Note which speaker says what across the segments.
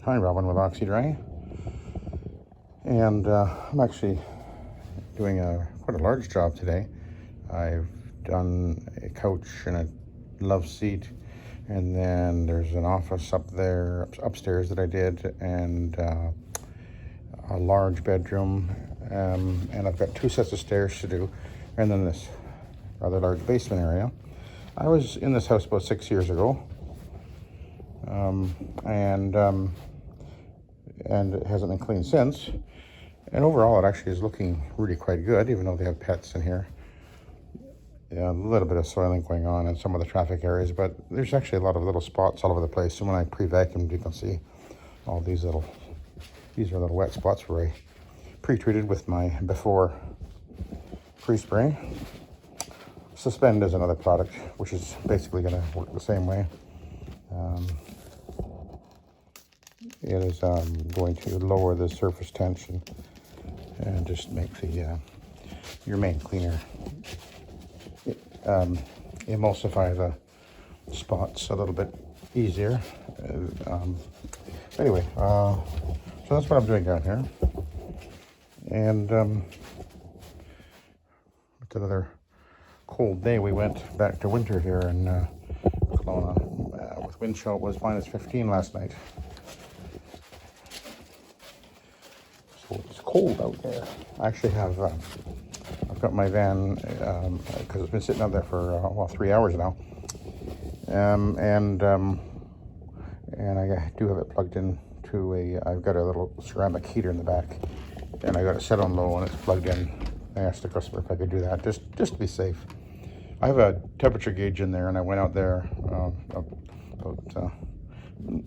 Speaker 1: Hi, Robin with Oxy-Dry, and I'm actually doing quite a large job today. I've done a couch and a love seat, and then there's an office up there upstairs that I did, and a large bedroom, and I've got 2 sets of stairs to do, and then this rather large basement area. I was in this house about 6 years ago, and it hasn't been cleaned since. And overall, it actually is looking really quite good, even though they have pets in here. Yeah, a little bit of soiling going on in some of the traffic areas, but there's actually a lot of little spots all over the place. And when I pre-vacuumed, you can see all these are little wet spots where I pre-treated with my before pre-spray. Suspend is another product, which is basically going to work the same way. It is going to lower the surface tension and just make your main cleaner emulsify the spots a little bit easier. Anyway, so that's what I'm doing down here. And it's another cold day. We went back to winter here in Kelowna with wind chill. It was minus 15 last night. So it's cold out there. I actually have, I've got my van, because it's been sitting out there for, 3 hours now. And I do have it plugged in to I've got a little ceramic heater in the back, and I got it set on low and it's plugged in. I asked the customer if I could do that, just to be safe. I have a temperature gauge in there, and I went out there about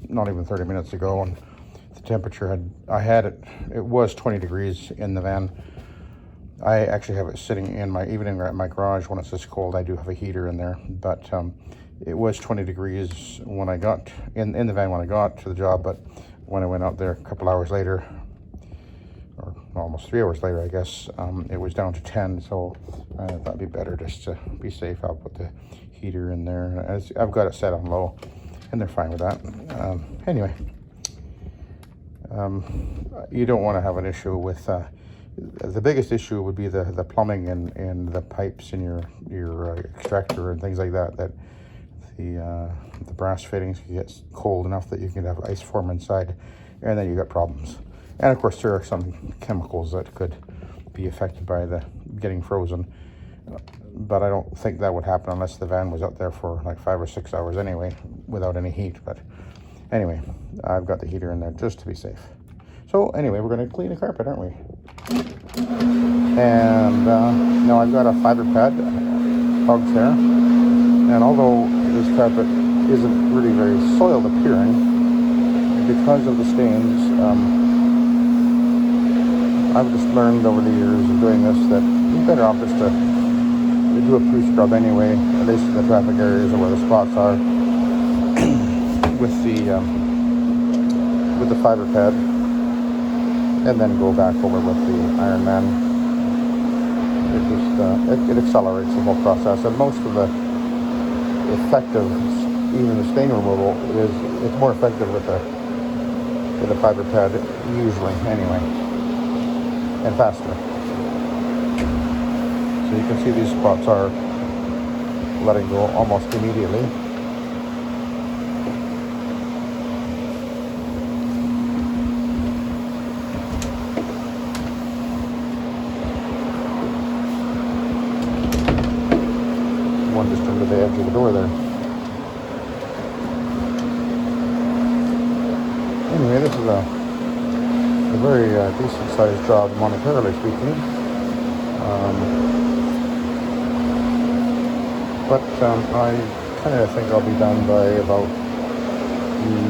Speaker 1: not even 30 minutes ago, and the temperature it was 20 degrees in the van. I actually have it sitting in even in my garage when it's this cold. I do have a heater in there, but it was 20 degrees when I got in the van when I got to the job, but when I went out there a couple hours later, or almost 3 hours later, I guess, it was down to 10. So I thought it'd be better just to be safe. I'll put the heater in there. I've got it set on low, and they're fine with that. Anyway, you don't want to have an issue with. The biggest issue would be the plumbing and the pipes in your extractor and things like that. That the brass fittings can get cold enough that you can have ice form inside, and then you got problems. And of course, there are some chemicals that could be affected by the getting frozen. But I don't think that would happen unless the van was out there for like 5 or 6 hours anyway, without any heat. But anyway, I've got the heater in there just to be safe. So anyway, we're going to clean the carpet, aren't we? And now I've got a fiber pad, hog's hair. And although this carpet isn't really very soiled appearing, because of the stains, I've just learned over the years of doing this that you're better off just to do a pre-scrub anyway, at least in the traffic areas or where the spots are, with the fiber pad, and then go back over with the Iron Man. It accelerates the whole process, and most of the effective, even the stain removal, it's more effective with the fiber pad usually anyway, and faster. So you can see these spots are letting go almost immediately. One just under the edge of the door there. Anyway, this is a very decent sized job monetarily speaking. But I kind of think I'll be done by about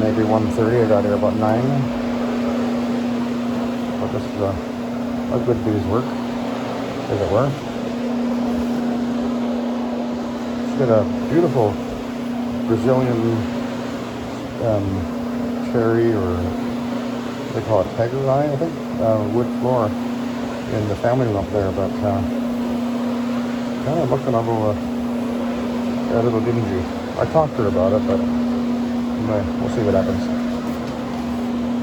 Speaker 1: maybe 1:30. I got here about 9. But this is a good day's work, as it were. It's got a beautiful Brazilian cherry, or they call it tiger eye, I think, wood floor in the family room up there, but kind of looking a little dingy. I talked to her about it, but anyway, we'll see what happens.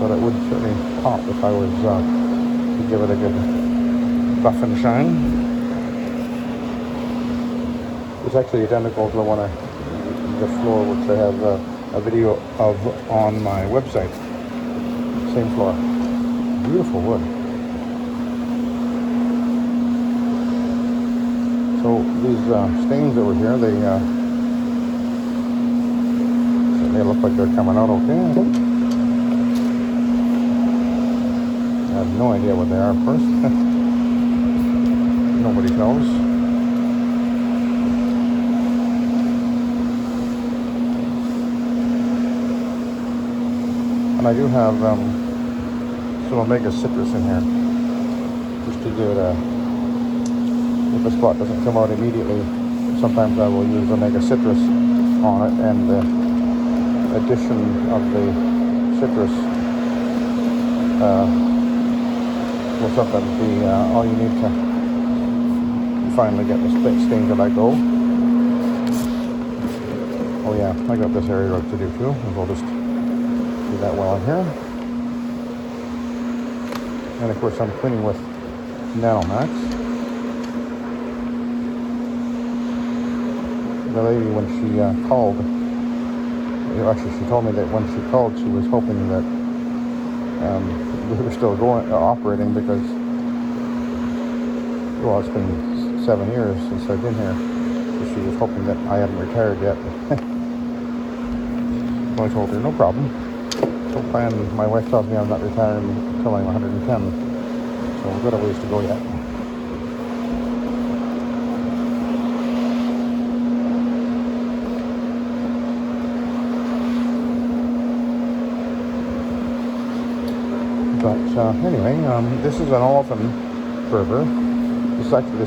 Speaker 1: but it would certainly pop if I was to give it a good buff and shine. It's actually identical to the floor which I have a video of on my website. Same floor. Beautiful wood. So these stains over here, they look like they're coming out okay, I think. I have no idea what they are, of course. Nobody knows. And I do have some omega citrus in here, just to give it a, if a spot doesn't come out immediately, sometimes I will use omega citrus on it, and the addition of the citrus will sometimes be all you need to finally get the stain to let go. Oh yeah, I got this area to do too, and we'll just do that while I'm here. And of course I'm cleaning with Nanomax. The lady, when she called, actually she told me that when she called she was hoping that we were still operating because, well, it's been 7 years since I've been here, so she was hoping that I hadn't retired yet. So I told her, no problem. Don't plan. My wife tells me I'm not retiring until I'm 110, so we've got a ways to go yet. But anyway, this is an olefin berber. This is actually the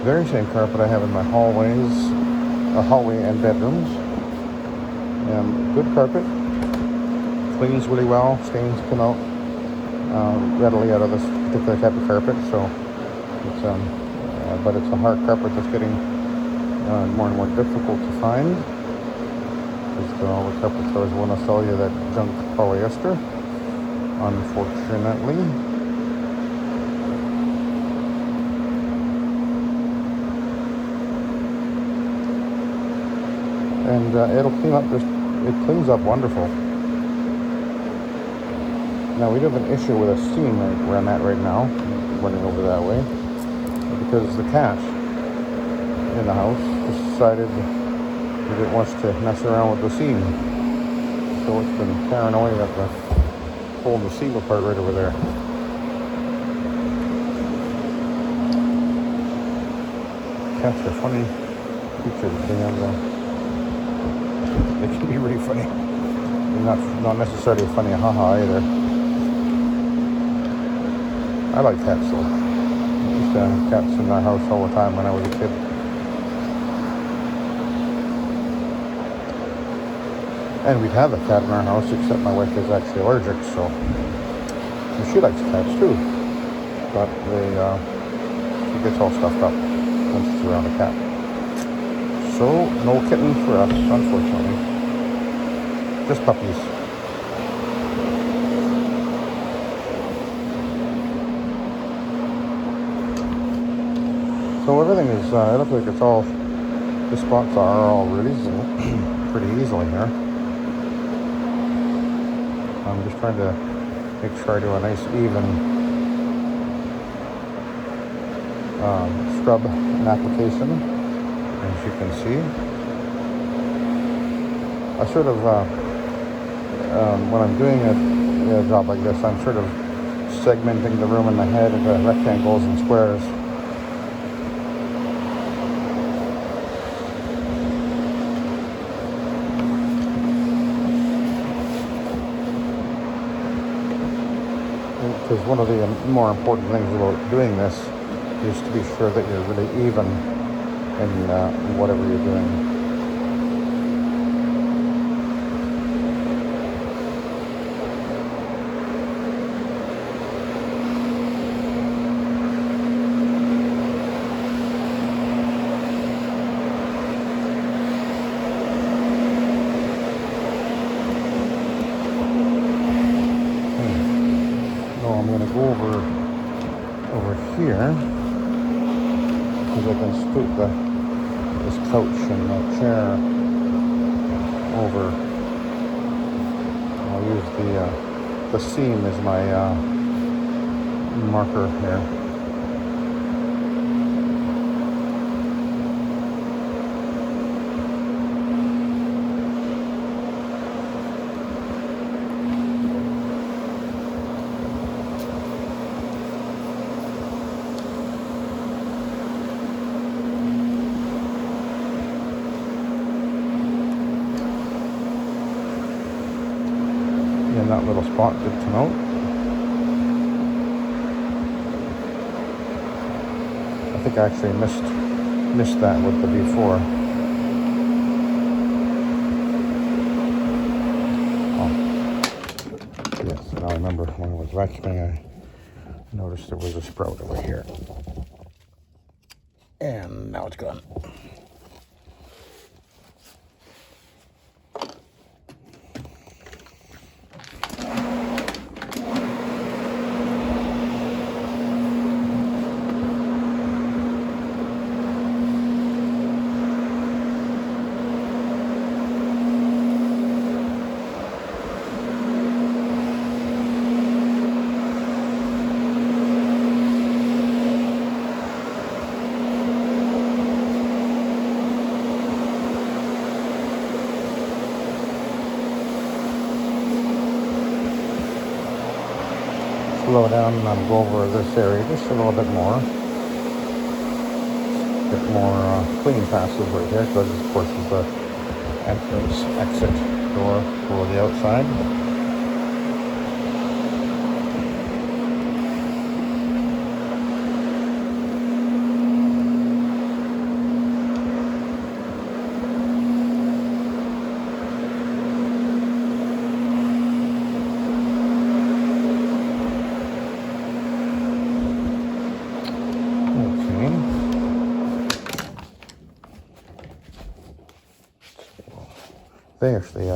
Speaker 1: very same carpet I have in my hallway and bedrooms. Good carpet, cleans really well, stains come out readily out of this particular type of carpet. So it's but it's a hard carpet that's getting more and more difficult to find, because all the carpet stores want to sell you that junk polyester, unfortunately. And it'll clean up, it cleans up wonderful. Now we do have an issue with a seam where I'm at right now, running over that way, because the cat in the house decided that it wants to mess around with the seam. So it's been tearing away at pulling the seam apart right over there. Cats are funny creatures. They can be really funny. They're not necessarily funny haha either. I like cats though. I used to have cats in our house all the time when I was a kid. And we'd have a cat in our house, except my wife is actually allergic, so and she likes cats too. But she gets all stuffed up when she's around a cat. So no kittens for us, unfortunately. Just puppies. So everything is, it looks like it's all, the spots are all releasing pretty easily here. I'm just trying to make sure I do a nice even scrub and application, as you can see. I sort of, when I'm doing a job like this, I'm sort of segmenting the room in my head into rectangles and squares. Because one of the more important things about doing this is to be sure that you're really even in whatever you're doing. going to go over here because I can scoot this couch and the chair over. I'll use the seam as my marker here. And that little spot did come out. I think I actually missed that with the before. Oh, yes. Now I remember when I was vacuuming, I noticed there was a sprout over here, and now it's gone. Slow down and go over this area just a little bit more. Get more clean passes right here, because this, of course, is the entrance exit door for the outside. They actually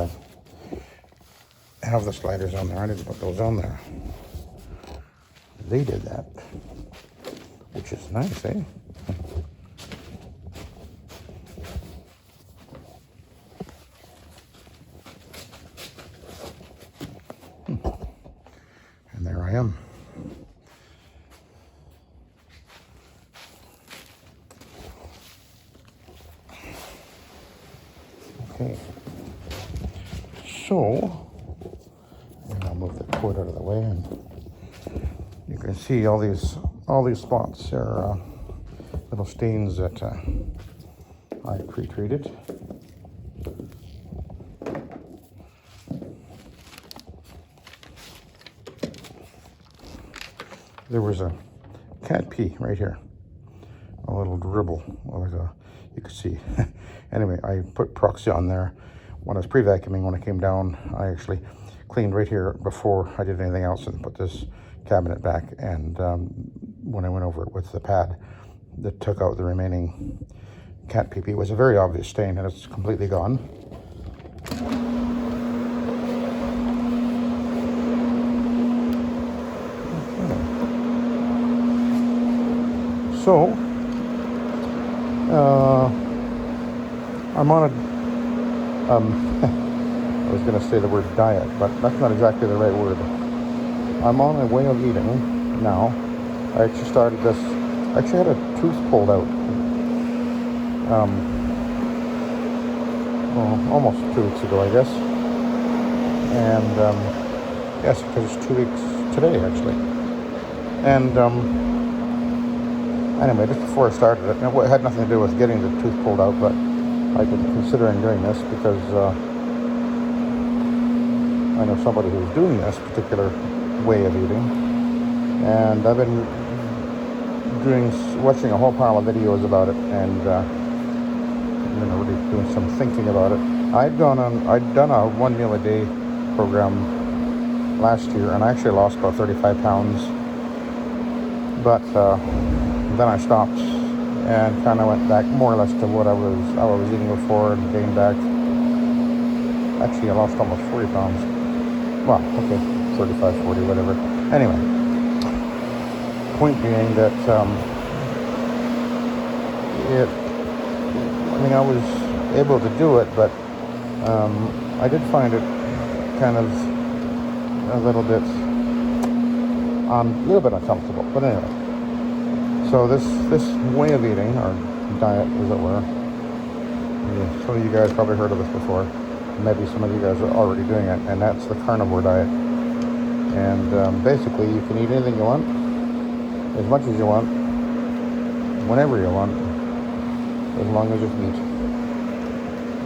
Speaker 1: have the sliders on there. I didn't put those on there. They did that, which is nice, eh? And there I am. Okay. So, I'll move the cord out of the way, and you can see all these spots are little stains that I pre-treated. There was a cat pee right here, a little dribble, you could see. Anyway, I put Proxy on there. When I was pre-vacuuming, when I came down, I actually cleaned right here before I did anything else and put this cabinet back. And when I went over it with the pad that took out the remaining cat pee-pee, it was a very obvious stain, and it's completely gone. Okay. So, I'm on a I was going to say the word diet, but that's not exactly the right word. I'm on a way of eating now. I actually started this, I actually had a tooth pulled out. Well, almost 2 weeks ago, I guess. And, yes, because it's 2 weeks today, actually. And, anyway, just before I started it, it had nothing to do with getting the tooth pulled out, but I've been considering doing this because I know somebody who's doing this particular way of eating, and I've been watching a whole pile of videos about it, and really doing some thinking about it. I'd done a 1 meal a day program last year, and I actually lost about 35 pounds, but then I stopped and kind of went back more or less to what I was eating before, and gained back. Actually, I lost almost 40 pounds. Well, okay, 35, 40, whatever. Anyway, point being that I was able to do it, but I did find it kind of a little bit uncomfortable. But anyway, so this way of eating, or diet, as it were, some of you guys probably heard of this before. Maybe some of you guys are already doing it, and that's the carnivore diet. And basically, you can eat anything you want, as much as you want, whenever you want, as long as it's meat.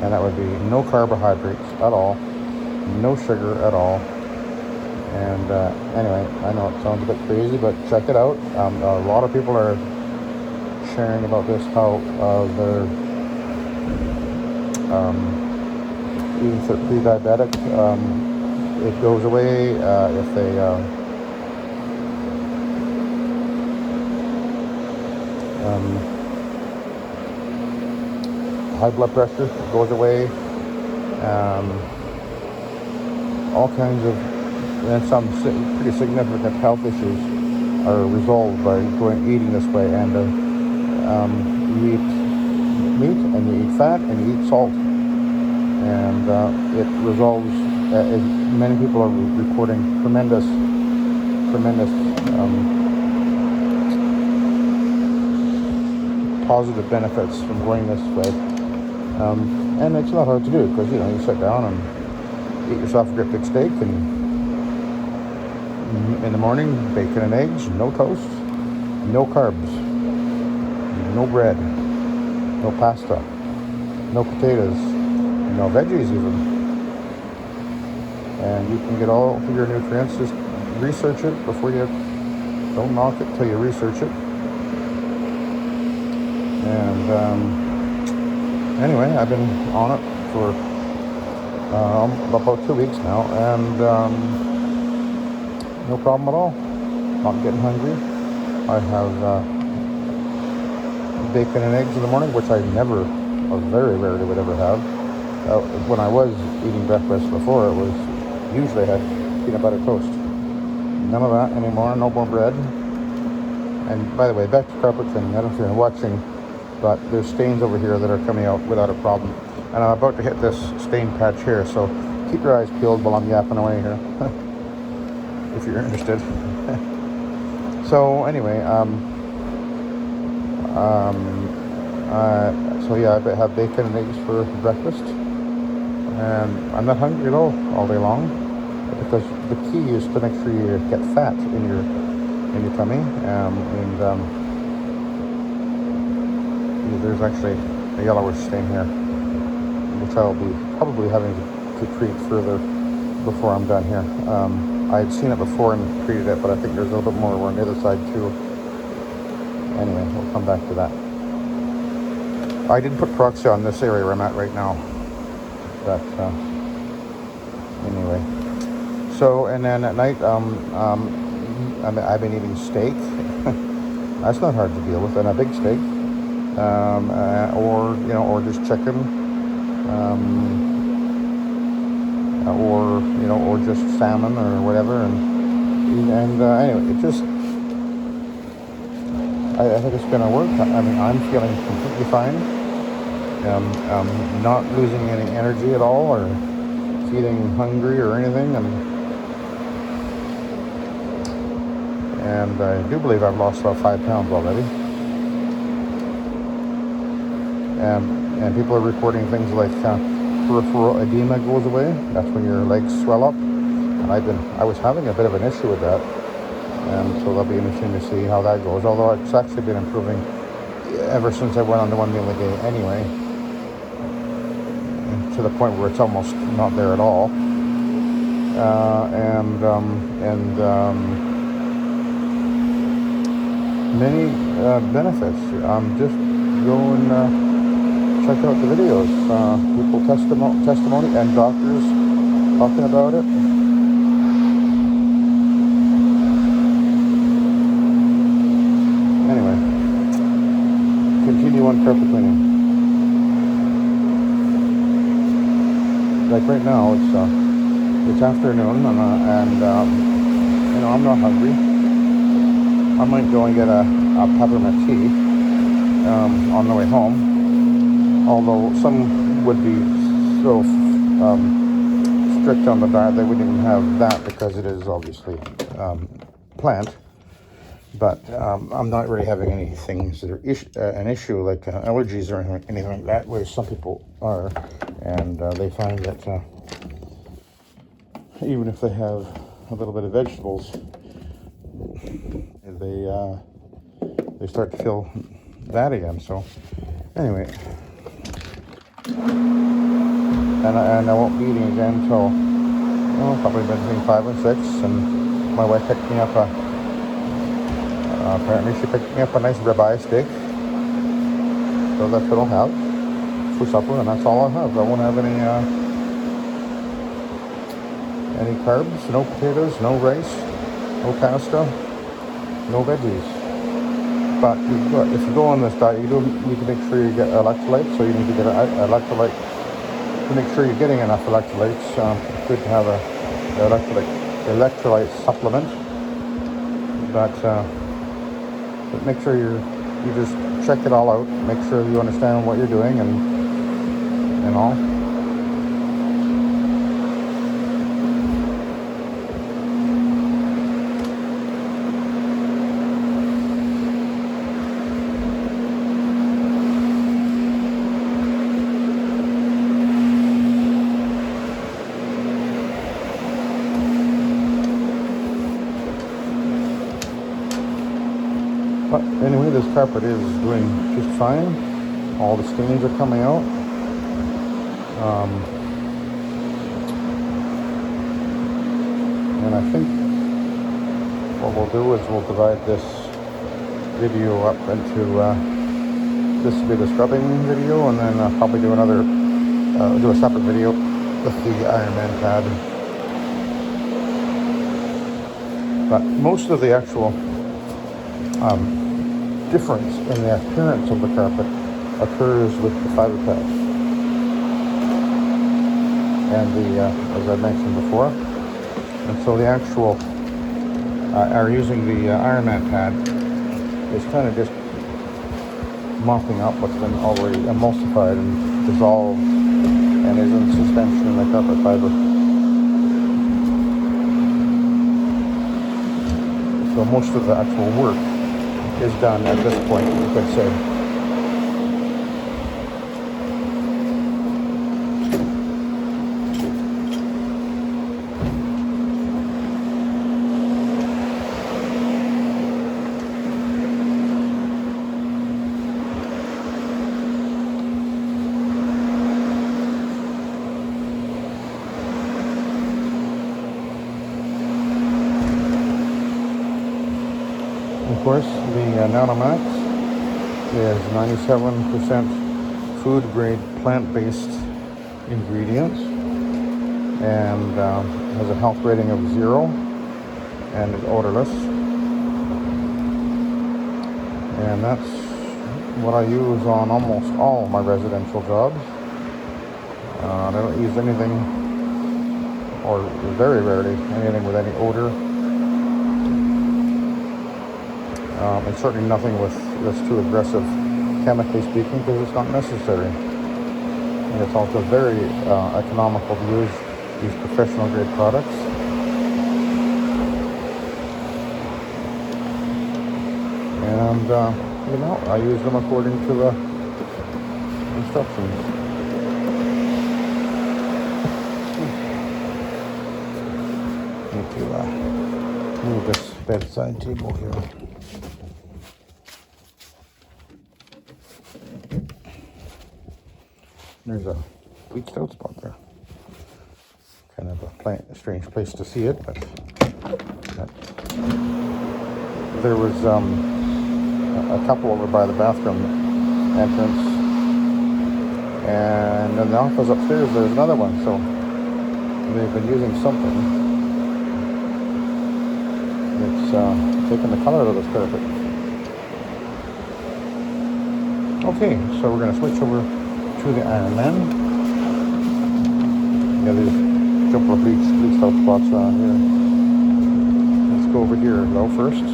Speaker 1: And that would be no carbohydrates at all, no sugar at all. And anyway, I know it sounds a bit crazy, but check it out. A lot of people are sharing about this, how they're even if they're pre-diabetic, it goes away if they high blood pressure goes away. All kinds of, and some pretty significant health issues are resolved by eating this way. And you eat meat, and you eat fat, and you eat salt, and it resolves. Many people are reporting tremendous positive benefits from going this way. And it's not hard to do, because you sit down and eat yourself a great big steak, and in the morning, bacon and eggs, no toast, no carbs, no bread, no pasta, no potatoes, no veggies even. And you can get all of your nutrients. Just research it before you, don't knock it till you research it. And anyway, I've been on it for about 2 weeks now, and no problem at all. Not getting hungry. I have bacon and eggs in the morning, which I never, or very rarely would ever have. When I was eating breakfast before, it was usually had peanut butter toast. None of that anymore. No more bread. And by the way, back to carpet cleaning. I don't know if you're watching, but there's stains over here that are coming out without a problem. And I'm about to hit this stain patch here, so keep your eyes peeled while I'm yapping away here, if you're interested. So anyway, so yeah, I have bacon and eggs for breakfast, and I'm not hungry at all day long, because the key is to make sure you get fat in your tummy, there's actually a yellowish stain here, which I'll be probably having to treat further before I'm done here. I had seen it before and treated it, but I think there's a little bit more on the other side too. Anyway, we'll come back to that. I did put proxy on this area where I'm at right now. But anyway, so, and then at night, I've been eating steak. That's not hard to deal with, and a big steak, or just chicken, or just salmon or whatever, and anyway, it just, I think it's gonna work. I mean, I'm feeling completely fine. Not losing any energy at all, or feeling hungry or anything, and I do believe I've lost about 5 pounds already. And people are reporting things like peripheral edema goes away. That's when your legs swell up. And I was having a bit of an issue with that, and so that'll be interesting to see how that goes. Although it's actually been improving ever since I went on the 1 meal a day anyway, to the point where it's almost not there at all. Many benefits. Just go and check out the videos. People testimony and doctors talking about it. Anyway, continue on carpet cleaning. Like right now, it's afternoon, and I'm not hungry. I might go and get a peppermint tea on the way home. Although some would be so strict on the diet, they wouldn't even have that because it is obviously plant. But I'm not really having any things that are an issue like allergies or anything like that, where some people are, and they find that even if they have a little bit of vegetables, they start to feel that again. So anyway, and I won't be eating again until probably between 5 and 6. And my wife picked me up apparently she picked me up a nice ribeye steak, so that's what I'll have for supper, and that's all I'll have. I won't have any carbs, no potatoes, no rice, no pasta, no veggies. But if you go on this diet, you do need to make sure you get electrolytes. So you need to get an electrolyte to make sure you're getting enough electrolytes. It's good to have a electrolyte supplement, but make sure you just check it all out. Make sure you understand what you're doing and all. But anyway, this carpet is doing just fine. All the stains are coming out. And I think what we'll do is we'll divide this video up into, this will be the scrubbing video, and then probably do a separate video with the Iron Man pad. But most of the actual difference in the appearance of the carpet occurs with the fiber pad and as I mentioned before. And so the actual using the Iron Man pad is kind of just mopping up what's been already emulsified and dissolved and is in suspension in the carpet fiber. So most of the actual work is done at this point, you could say. Of course, the Nanomax is 97% food-grade plant-based ingredients and has a health rating of 0 and is odorless. And that's what I use on almost all of my residential jobs. I don't use anything, or very rarely, anything with any odor. And certainly nothing that's too aggressive, chemically speaking, because it's not necessary. And it's also very economical to use these professional grade products. And I use them according to the instructions. Need to move this bedside table here. There's a bleached out spot there. Kind of a strange place to see it, but there was a couple over by the bathroom entrance, and in the office upstairs there's another one, so they've been using something that's taking the color out of this carpet. Okay, so we're going to switch over to the Iron Man. Yeah, there's a couple of bleached out spots around here. Let's go over here though first.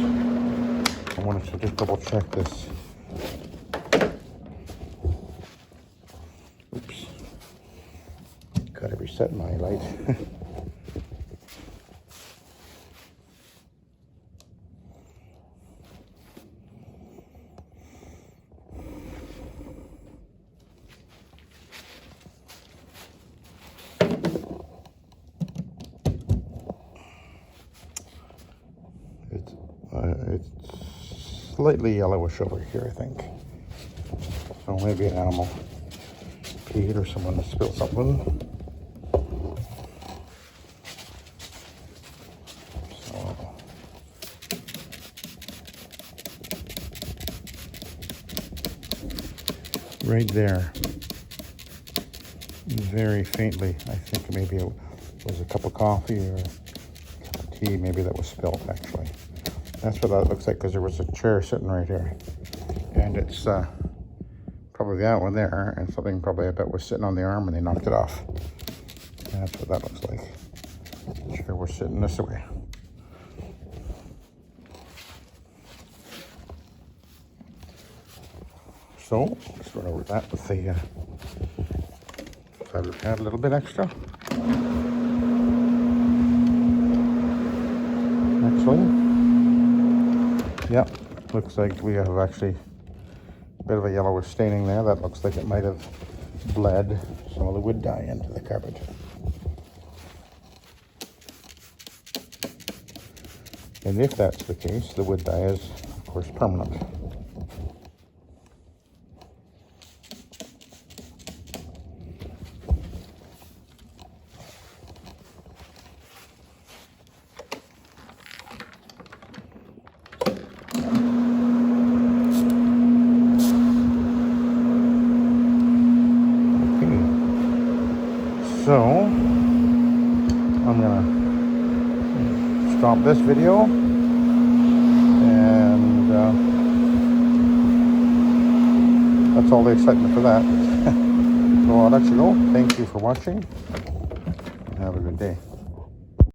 Speaker 1: wanted to just double check this. Oops. Gotta reset my light. It's slightly yellowish over here, I think. So maybe an animal peed or someone spilled something. So right there, very faintly, I think maybe it was a cup of coffee or a cup of tea, maybe that was spilled actually. That's what that looks like, because there was a chair sitting right here. And it's probably that one there, and something probably I bet was sitting on the arm and they knocked it off. And that's what that looks like. The chair was sitting this way. So, let's run over that with the feather pad a little bit extra. Actually. Yep, looks like we have actually a bit of a yellowish staining there. That looks like it might have bled some of the wood dye into the carpet. And if that's the case, the wood dye is, of course, permanent. So, I'm gonna stop this video, and that's all the excitement for that. So I'll let you go. Thank you for watching, and have a good day.